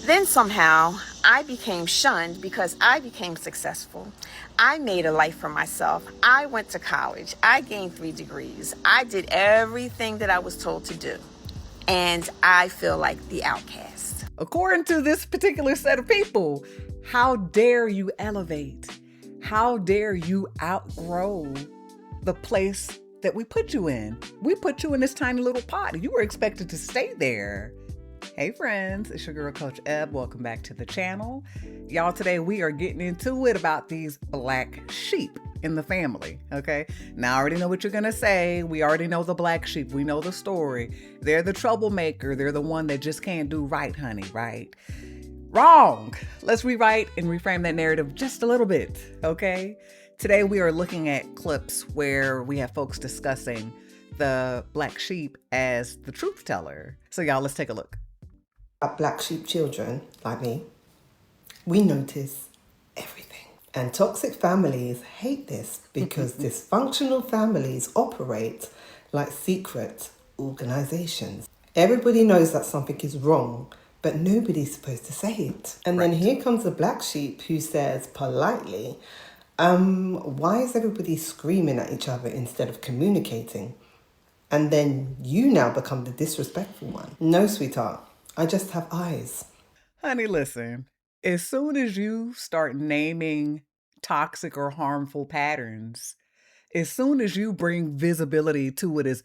Then somehow I became shunned because I became successful. I made a life for myself. I went to college. I gained 3 degrees. I did everything that I was told to do. And I feel like the outcast. According to this particular set of people, how dare you elevate? How dare you outgrow the place that we put you in? We put you in this tiny little pot. You were expected to stay there. Hey friends, it's your girl Coach Eb. Welcome back to the channel. Y'all, today we are getting into it about these black sheep in the family, okay? Now I already know what you're gonna say. We already know the black sheep. We know the story. They're the troublemaker. They're the one that just can't do right, honey, right? Wrong. Let's rewrite and reframe that narrative just a little bit, okay? Today we are looking at clips where we have folks discussing the black sheep as the truth teller. So y'all, let's take a look. Black sheep children, like me, we notice everything. And toxic families hate this because dysfunctional families operate like secret organizations. Everybody knows that something is wrong, but nobody's supposed to say it. And then here comes the black sheep who says politely, why is everybody screaming at each other instead of communicating? And then you now become the disrespectful one. No, sweetheart. I just have eyes. Honey, listen, as soon as you start naming toxic or harmful patterns, as soon as you bring visibility to what is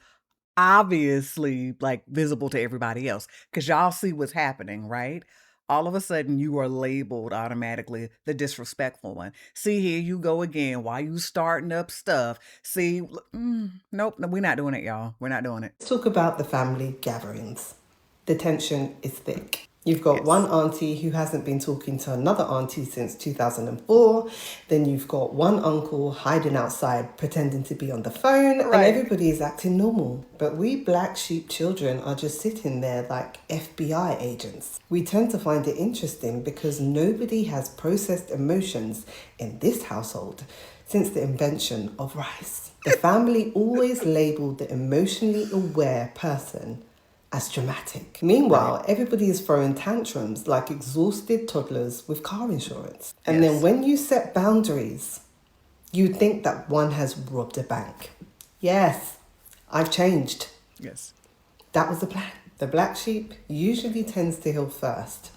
obviously like visible to everybody else, because y'all see what's happening, right? All of a sudden you are labeled automatically the disrespectful one. See, here you go again. Why you starting up stuff? See, nope, we're not doing it, y'all. We're not doing it. Let's talk about the family gatherings. The tension is thick. You've got one auntie who hasn't been talking to another auntie since 2004. Then you've got one uncle hiding outside pretending to be on the phone. And everybody is acting normal. But we black sheep children are just sitting there like FBI agents. We tend to find it interesting because nobody has processed emotions in this household since the invention of rice. The family always labeled the emotionally aware person as dramatic. Meanwhile, everybody is throwing tantrums like exhausted toddlers with car insurance. And then when you set boundaries, you think that one has robbed a bank. Yes, I've changed. Yes. That was the plan. The black sheep usually tends to heal first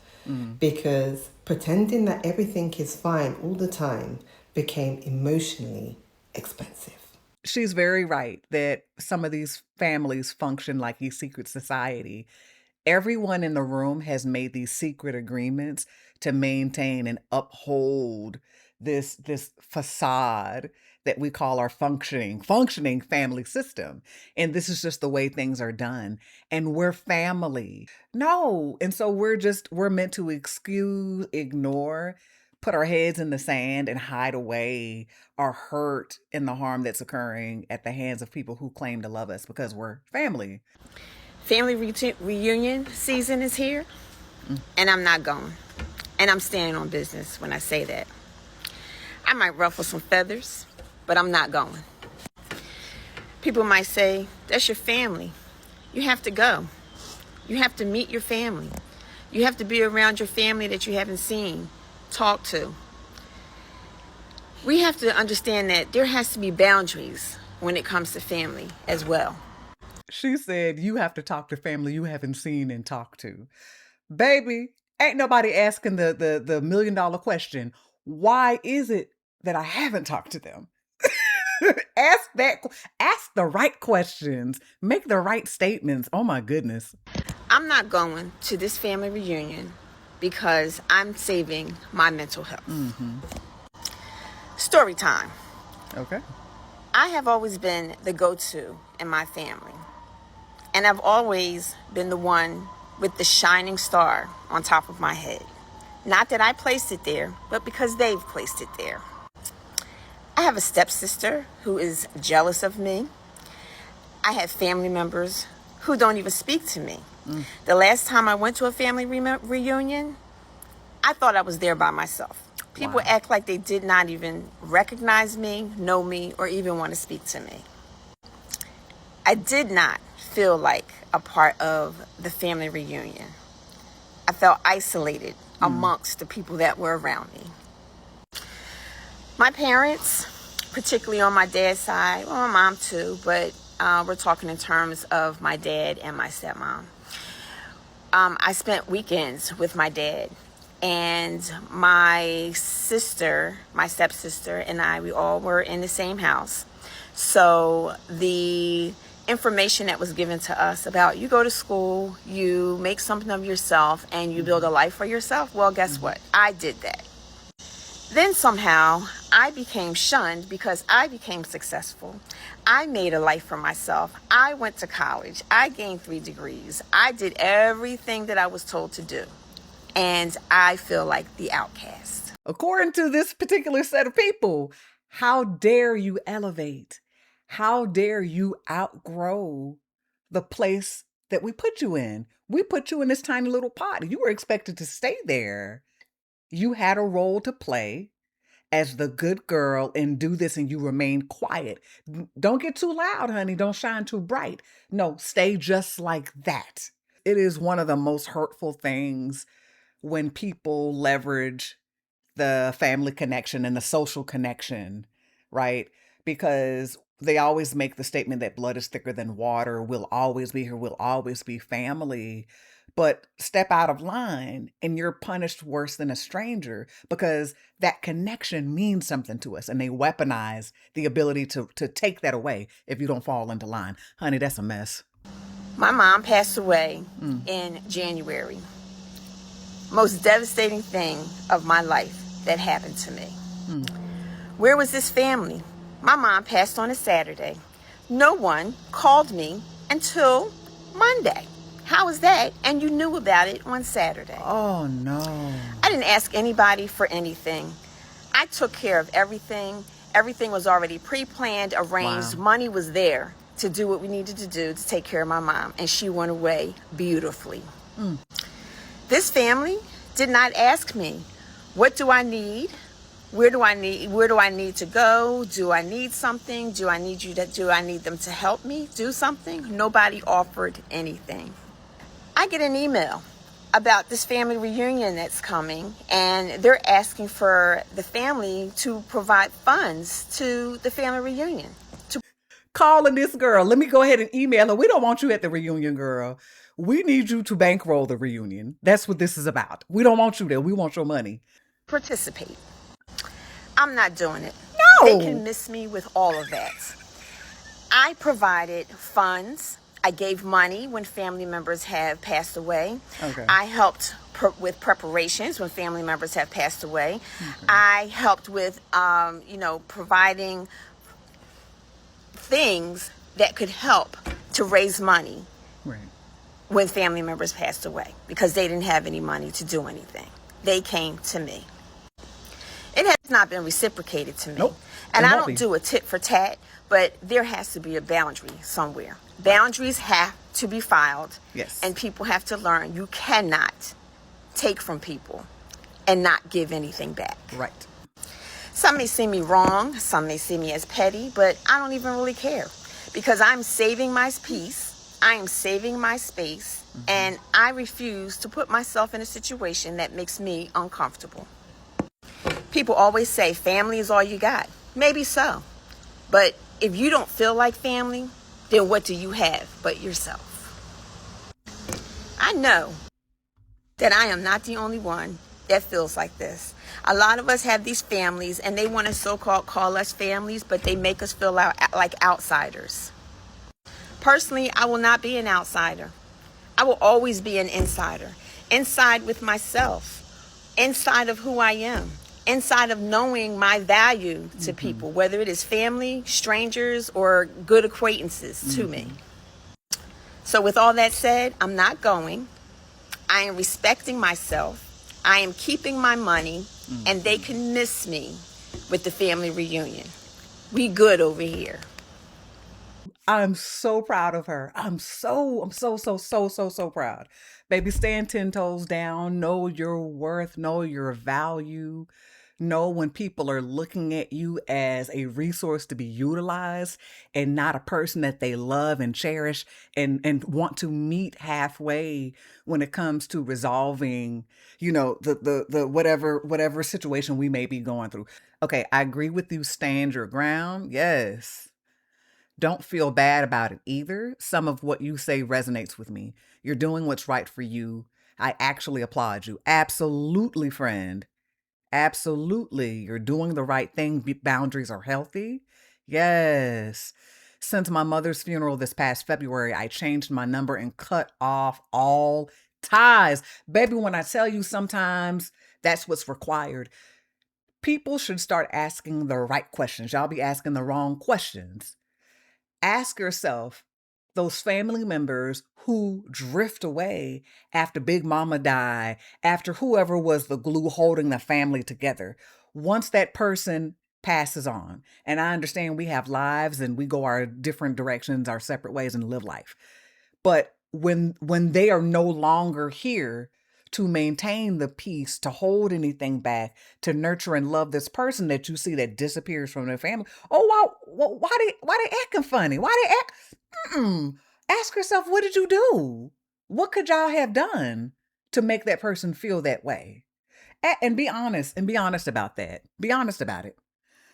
because pretending that everything is fine all the time became emotionally expensive. She's very right that some of these families function like a secret society. Everyone in the room has made these secret agreements to maintain and uphold this facade that we call our functioning family system. And this is just the way things are done. And we're family. No. And so we're meant to excuse, ignore, put our heads in the sand and hide away our hurt and the harm that's occurring at the hands of people who claim to love us because we're family. Family reunion season is here, and I'm not going. And I'm standing on business when I say that. I might ruffle some feathers, but I'm not going. People might say, that's your family. You have to go. You have to meet your family. You have to be around your family that you haven't seen, talk to. We have to understand that there has to be boundaries when it comes to family as well. She said, you have to talk to family you haven't seen and talked to. Baby, ain't nobody asking the $1 million question. Why is it that I haven't talked to them? Ask the right questions. Make the right statements. Oh my goodness. I'm not going to this family reunion because I'm saving my mental health. Story time. Okay. I have always been the go-to in my family. And I've always been the one with the shining star on top of my head. Not that I placed it there, but because they've placed it there. I have a stepsister who is jealous of me. I have family members who don't even speak to me. The last time I went to a family reunion, I thought I was there by myself. People act like they did not even recognize me, know me, or even want to speak to me. I did not feel like a part of the family reunion. I felt isolated amongst the people that were around me. My parents, particularly on my dad's side, well, my mom too, but we're talking in terms of my dad and my stepmom. I spent weekends with my dad, and my sister, my stepsister, and I, we all were in the same house. So the information that was given to us about you go to school, you make something of yourself, and you build a life for yourself, well, guess what? I did that. Then somehow I became shunned because I became successful. I made a life for myself. I went to college. I gained 3 degrees. I did everything that I was told to do. And I feel like the outcast. According to this particular set of people, how dare you elevate? How dare you outgrow the place that we put you in? We put you in this tiny little pot. You were expected to stay there. You had a role to play as the good girl and do this, and you remain quiet. Don't get too loud, honey. Don't shine too bright. No, stay just like that. It is one of the most hurtful things when people leverage the family connection and the social connection, right? Because they always make the statement that blood is thicker than water, we'll always be here, we'll always be family. But step out of line and you're punished worse than a stranger, because that connection means something to us, and they weaponize the ability to take that away if you don't fall into line. Honey, that's a mess. My mom passed away in January. Most devastating thing of my life that happened to me. Where was this family? My mom passed on a Saturday. No one called me until Monday. How was that? And you knew about it on Saturday. Oh, no. I didn't ask anybody for anything. I took care of everything. Everything was already pre-planned, arranged. Wow. Money was there to do what we needed to do to take care of my mom. And she went away beautifully. This family did not ask me, what do I need? Where do I need to go? Do I need something? Do I need them to help me do something? Nobody offered anything. I get an email about this family reunion that's coming, and they're asking for the family to provide funds to the family reunion. Calling this girl. Let me go ahead and email her. We don't want you at the reunion, girl. We need you to bankroll the reunion. That's what this is about. We don't want you there. We want your money. Participate. I'm not doing it. No. They can miss me with all of that. I provided funds. I gave money when family members have passed away. Okay. I helped with preparations when family members have passed away. Okay. I helped with, providing things that could help to raise money when family members passed away, because they didn't have any money to do anything. They came to me. It has not been reciprocated to me. Nope. And I don't do a tit for tat, but there has to be a boundary somewhere. Boundaries have to be filed. Yes. And people have to learn you cannot take from people and not give anything back. Right. Some may see me wrong, some may see me as petty, but I don't even really care, because I'm saving my peace, I am saving my space, and I refuse to put myself in a situation that makes me uncomfortable. People always say family is all you got. Maybe so. But if you don't feel like family, then what do you have but yourself? I know that I am not the only one that feels like this. A lot of us have these families, and they want to so-called call us families, but they make us feel like outsiders. Personally, I will not be an outsider. I will always be an insider. Inside with myself. Inside of who I am. Inside of knowing my value to people, whether it is family, strangers, or good acquaintances to me. So with all that said, I'm not going. I am respecting myself. I am keeping my money, and they can miss me with the family reunion. We good over here. I'm so proud of her. I'm so proud. Baby, stand 10 toes down. Know your worth. Know your value. Know when people are looking at you as a resource to be utilized and not a person that they love and cherish and want to meet halfway when it comes to resolving, the whatever situation we may be going through. Okay, I agree with you. Stand your ground. Yes. Don't feel bad about it either. Some of what you say resonates with me. You're doing what's right for you. I actually applaud you. Absolutely, friend. Absolutely. You're doing the right thing. Boundaries are healthy. Yes. Since my mother's funeral this past February, I changed my number and cut off all ties. Baby, when I tell you sometimes that's what's required, people should start asking the right questions. Y'all be asking the wrong questions. Ask yourself, those family members who drift away after Big Mama died, after whoever was the glue holding the family together, once that person passes on. And I understand we have lives and we go our different directions, our separate ways, and live life. But when they are no longer here to maintain the peace, to hold anything back, to nurture and love this person that you see that disappears from their family. Oh, wow, why they acting funny? Why they act? Ask yourself, what did you do? What could y'all have done to make that person feel that way? And be honest about that. Be honest about it.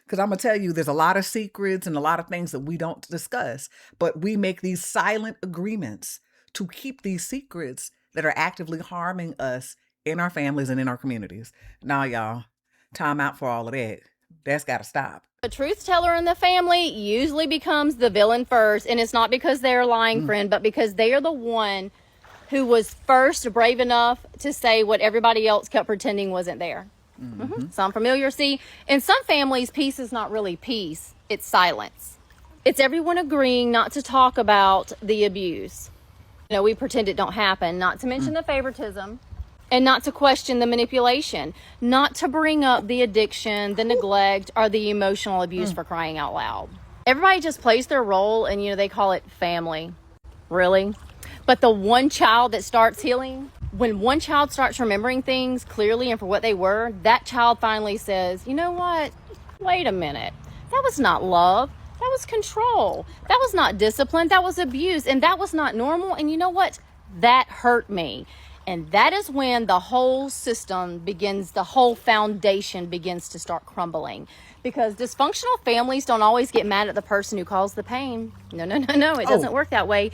Because I'm going to tell you, there's a lot of secrets and a lot of things that we don't discuss, but we make these silent agreements to keep these secrets that are actively harming us in our families and in our communities. Now, y'all, time out for all of that. That's got to stop. The truth teller in the family usually becomes the villain first, and it's not because they're lying, friend, but because they are the one who was first brave enough to say what everybody else kept pretending wasn't there. Sound familiar? See, in some families, peace is not really peace, it's silence. It's everyone agreeing not to talk about the abuse. We pretend it don't happen, not to mention the favoritism, and not to question the manipulation, not to bring up the addiction, the neglect, or the emotional abuse, for crying out loud. Everybody just plays their role, and they call it family. Really? But the one child that starts healing, when one child starts remembering things clearly and for what they were, that child finally says, you know what? Wait a minute. That was not love. That was control. That was not discipline. That was abuse. And that was not normal. And you know what? That hurt me. And that is when the whole system begins, the whole foundation begins to start crumbling. Because dysfunctional families don't always get mad at the person who caused the pain. No. It doesn't work that way.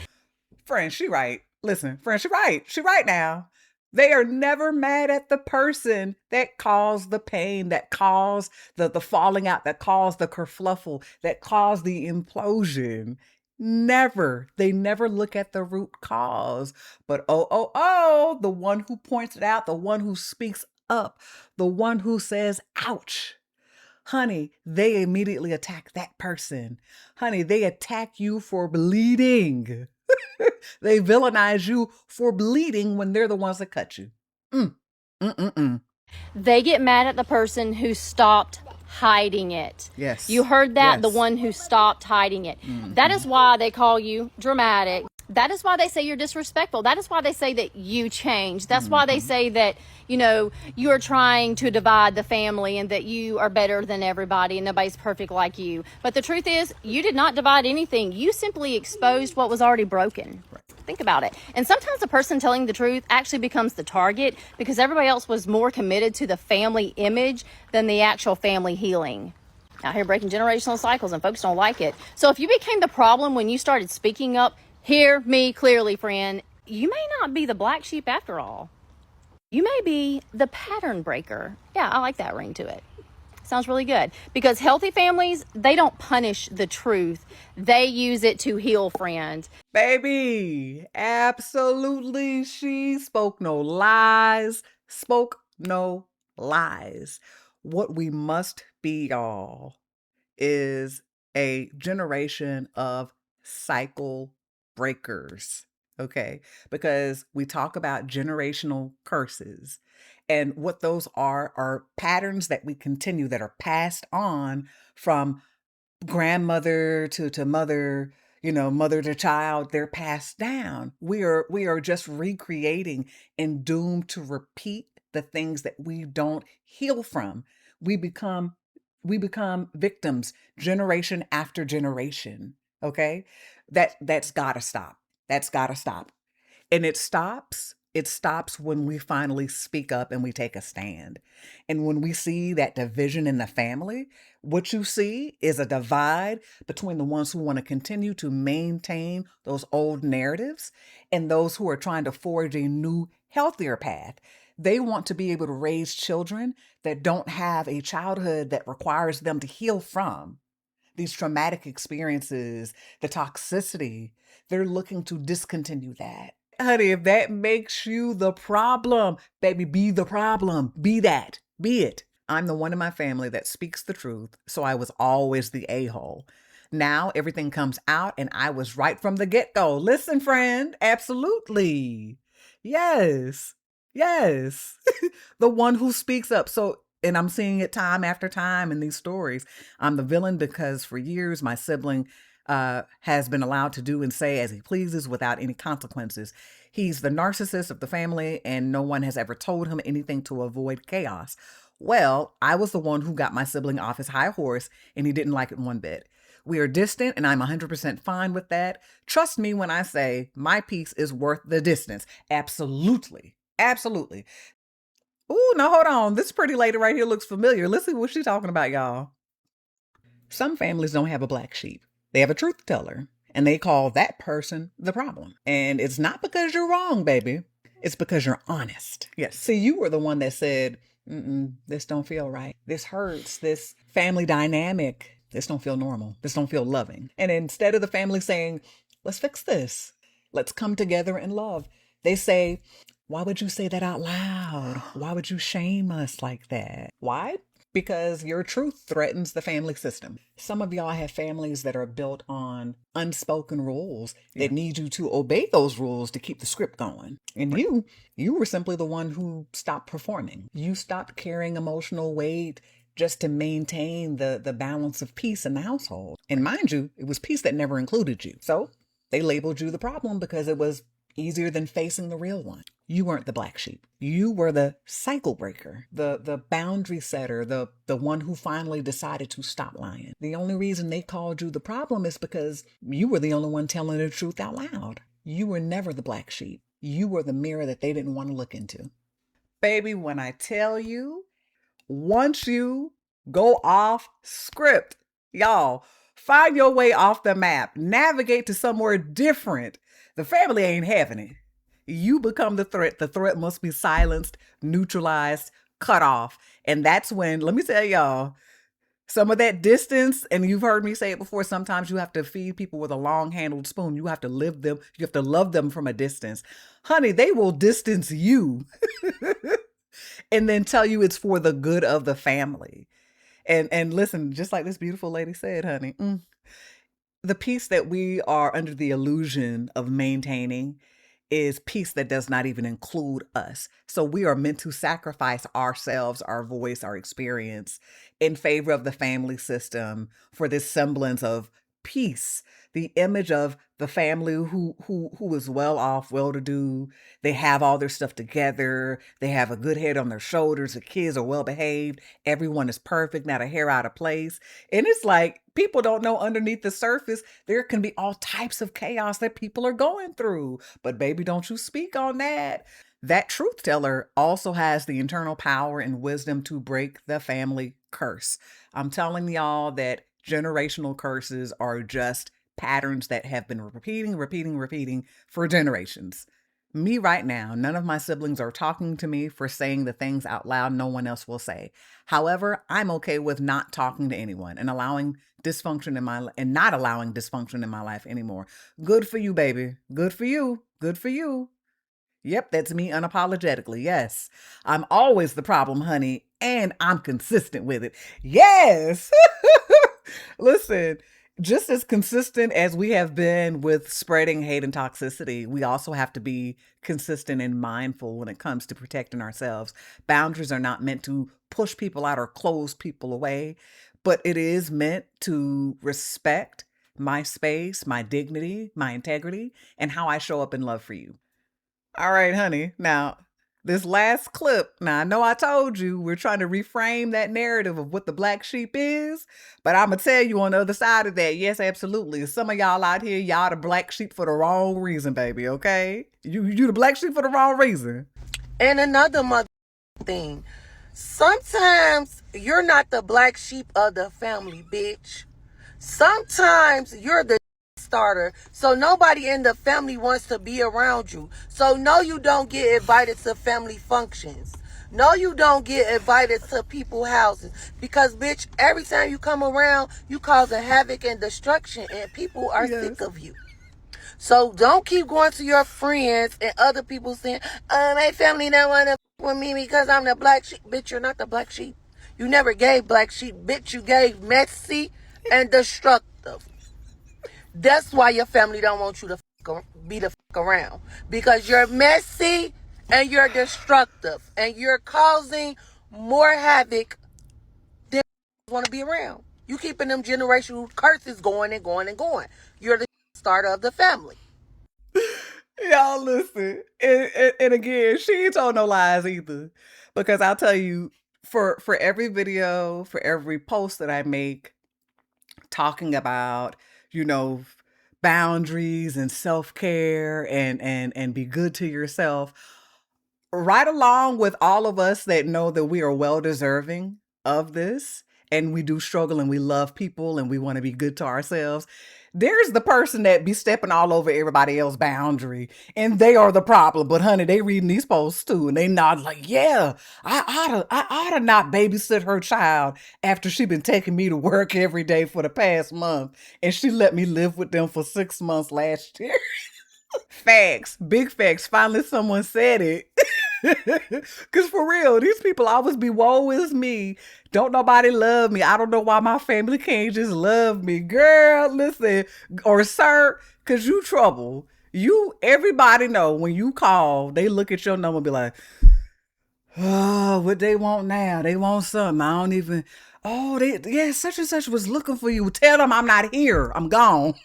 Friend, she right. Listen, friend, she right. She right now. They are never mad at the person that caused the pain, that caused the falling out, that caused the kerfluffle, that caused the implosion. Never. They never look at the root cause. But the one who points it out, the one who speaks up, the one who says, ouch. Honey, they immediately attack that person. Honey, they attack you for bleeding. They villainize you for bleeding when they're the ones that cut you. They get mad at the person who stopped hiding it. Yes. You heard that? Yes. The one who stopped hiding it. That is why they call you dramatic. That is why they say you're disrespectful. That is why they say that you changed. That's why they say that, you are trying to divide the family and that you are better than everybody and nobody's perfect like you. But the truth is, you did not divide anything. You simply exposed what was already broken. Right. Think about it. And sometimes the person telling the truth actually becomes the target because everybody else was more committed to the family image than the actual family healing. Out here breaking generational cycles and folks don't like it. So if you became the problem when you started speaking up, hear me clearly, friend. You may not be the black sheep after all. You may be the pattern breaker. Yeah, I like that ring to it. Sounds really good. Because healthy families, they don't punish the truth. They use it to heal, friend. Baby, absolutely. She spoke no lies. Spoke no lies. What we must be, y'all, is a generation of cycle breakers. Okay, because we talk about generational curses, and what those are patterns that we continue that are passed on from grandmother to mother, mother to child. They're passed down. We are just recreating and doomed to repeat the things that we don't heal from. we become victims generation after generation. Okay? That's gotta stop. That's gotta stop. And it stops when we finally speak up and we take a stand. And when we see that division in the family, what you see is a divide between the ones who want to continue to maintain those old narratives and those who are trying to forge a new, healthier path. They want to be able to raise children that don't have a childhood that requires them to heal from these traumatic experiences, the toxicity. They're looking to discontinue that. Honey, if that makes you the problem, baby, be the problem. Be that. Be it. I'm the one in my family that speaks the truth, so I was always the a-hole. Now everything comes out, and I was right from the get-go. Listen, friend, absolutely. Yes. Yes. The one who speaks up. So, and I'm seeing it time after time in these stories. I'm the villain because for years my sibling has been allowed to do and say as he pleases without any consequences. He's the narcissist of the family, and no one has ever told him anything to avoid chaos. Well, I was the one who got my sibling off his high horse, and he didn't like it one bit. We are distant, and I'm 100% fine with that. Trust me when I say my peace is worth the distance. Absolutely. Absolutely. Ooh, now hold on. This pretty lady right here looks familiar. Let's see what she's talking about, y'all. Some families don't have a black sheep. They have a truth teller, and they call that person the problem. And it's not because you're wrong, baby. It's because you're honest. Yes. See, you were the one that said, this don't feel right. This hurts. This family dynamic. This don't feel normal. This don't feel loving. And instead of the family saying, let's fix this, let's come together in love, they say, why would you say that out loud? Why would you shame us like that? Why? Because your truth threatens the family system. Some of y'all have families that are built on unspoken rules that need you to obey those rules to keep the script going. And you were simply the one who stopped performing. You stopped carrying emotional weight just to maintain the balance of peace in the household. And mind you, it was peace that never included you. So they labeled you the problem because it was easier than facing the real one. You weren't the black sheep. You were the cycle breaker, the boundary setter, the one who finally decided to stop lying. The only reason they called you the problem is because you were the only one telling the truth out loud. You were never the black sheep. You were the mirror that they didn't want to look into. Baby, when I tell you, once you go off script, y'all, find your way off the map, navigate to somewhere different, the family ain't having it. You become the threat. The threat must be silenced, neutralized, cut off. And that's when, let me tell y'all, some of that distance, and you've heard me say it before, sometimes you have to feed people with a long-handled spoon. You have to live them. You have to love them from a distance. Honey, they will distance you and then tell you it's for the good of the family. And listen, just like this beautiful lady said, honey, the peace that we are under the illusion of maintaining is peace that does not even include us. So we are meant to sacrifice ourselves, our voice, our experience in favor of the family system for this semblance of peace, the image of the family who is well off, well to do. They have all their stuff together. They have a good head on their shoulders. The kids are well behaved. Everyone is perfect, not a hair out of place. And it's like people don't know underneath the surface, there can be all types of chaos that people are going through. But baby, don't you speak on that. That truth teller also has the internal power and wisdom to break the family curse. I'm telling y'all that generational curses are just patterns that have been repeating for generations. Me right now, none of my siblings are talking to me for saying the things out loud no one else will say. However, I'm okay with not talking to anyone and allowing dysfunction in my and not allowing dysfunction in my life anymore. Good for you, baby. Good for you. Good for you. Yep, that's me unapologetically. Yes. I'm always the problem, honey, and I'm consistent with it. Yes. Listen, just as consistent as we have been with spreading hate and toxicity, we also have to be consistent and mindful when it comes to protecting ourselves. Boundaries are not meant to push people out or close people away, but it is meant to respect my space, my dignity, my integrity, and how I show up in love for you. All right, honey. Now, This last clip, now I know I told you we're trying to reframe that narrative of what the black sheep is, but I'm going to tell you on the other side of that, yes, absolutely. Some of y'all out here, y'all the black sheep for the wrong reason, baby, okay? You the black sheep for the wrong reason. And another mother thing, sometimes you're not the black sheep of the family, bitch. Sometimes you're the starter, so nobody in the family wants to be around you. So no, you don't get invited to family functions. No, you don't get invited to people's houses, because bitch, every time you come around, you causing havoc and destruction, and people are sick of you. So don't keep going to your friends and other people saying, my family don't want to with me because I'm the black sheep. Bitch, you're not the black sheep. You never gave black sheep. Bitch, you gave messy and destructive. That's why your family don't want you to be the around. Because you're messy and you're destructive. And you're causing more havoc than want to be around. You keeping them generational curses going and going and going. You're the starter of the family. Y'all listen. And again, she ain't told no lies either. Because I'll tell you, for every video, for every post that I make talking about, you know, boundaries and self-care and be good to yourself, right along with all of us that know that we are well deserving of this, and we do struggle and we love people and we want to be good to ourselves, there's the person that be stepping all over everybody else's boundary, and they are the problem. But honey, they reading these posts too, and they nod like, yeah, I oughta not babysit her child after she been taking me to work every day for the past month, and she let me live with them for 6 months last year. Facts, big facts. Finally, someone said it. Because for real, these people always be, woe is me. Don't nobody love me. I don't know why my family can't just love me. Girl, listen. Or sir, because you trouble. Everybody know when you call, they look at your number and be like, oh, what they want now? They want something. I don't even, yeah, such and such was looking for you. Tell them I'm not here. I'm gone.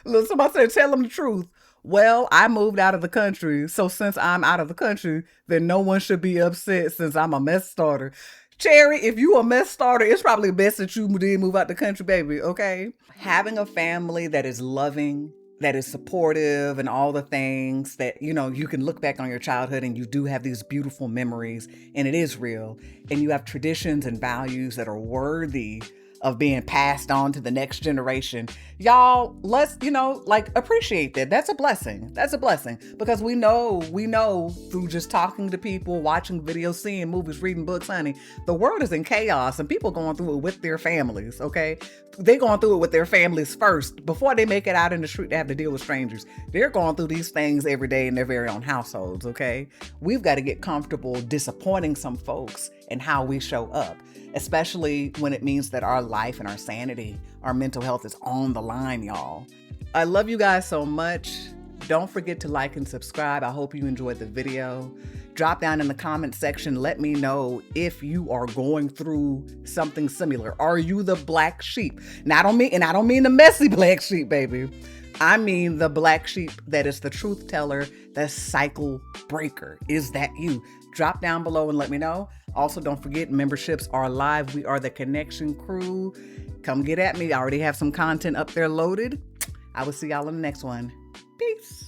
Look, somebody said, tell them the truth. Well, I moved out of the country, so since I'm out of the country, then no one should be upset since I'm a mess starter. Cherry, if you a mess starter, it's probably best that you did move out the country, baby, okay? Having a family that is loving, that is supportive, and all the things that, you know, you can look back on your childhood and you do have these beautiful memories, and it is real, and you have traditions and values that are worthy of being passed on to the next generation. Y'all, let's, appreciate that. That's a blessing. That's a blessing, because we know through just talking to people, watching videos, seeing movies, reading books, honey, the world is in chaos and people going through it with their families, okay? They're going through it with their families first. Before they make it out in the street, they have to deal with strangers. They're going through these things every day in their very own households, okay? We've got to get comfortable disappointing some folks in how we show up, especially when it means that our life and our sanity, our mental health is on the line, y'all. I love you guys so much. Don't forget to like and subscribe. I hope you enjoyed the video. Drop down in the comment section. Let me know if you are going through something similar. Are you the black sheep? Now, I don't mean the messy black sheep, baby. I mean the black sheep that is the truth teller, the cycle breaker. Is that you? Drop down below and let me know. Also, don't forget, memberships are live. We are the Connection Crew. Come get at me. I already have some content up there loaded. I will see y'all in the next one. Peace.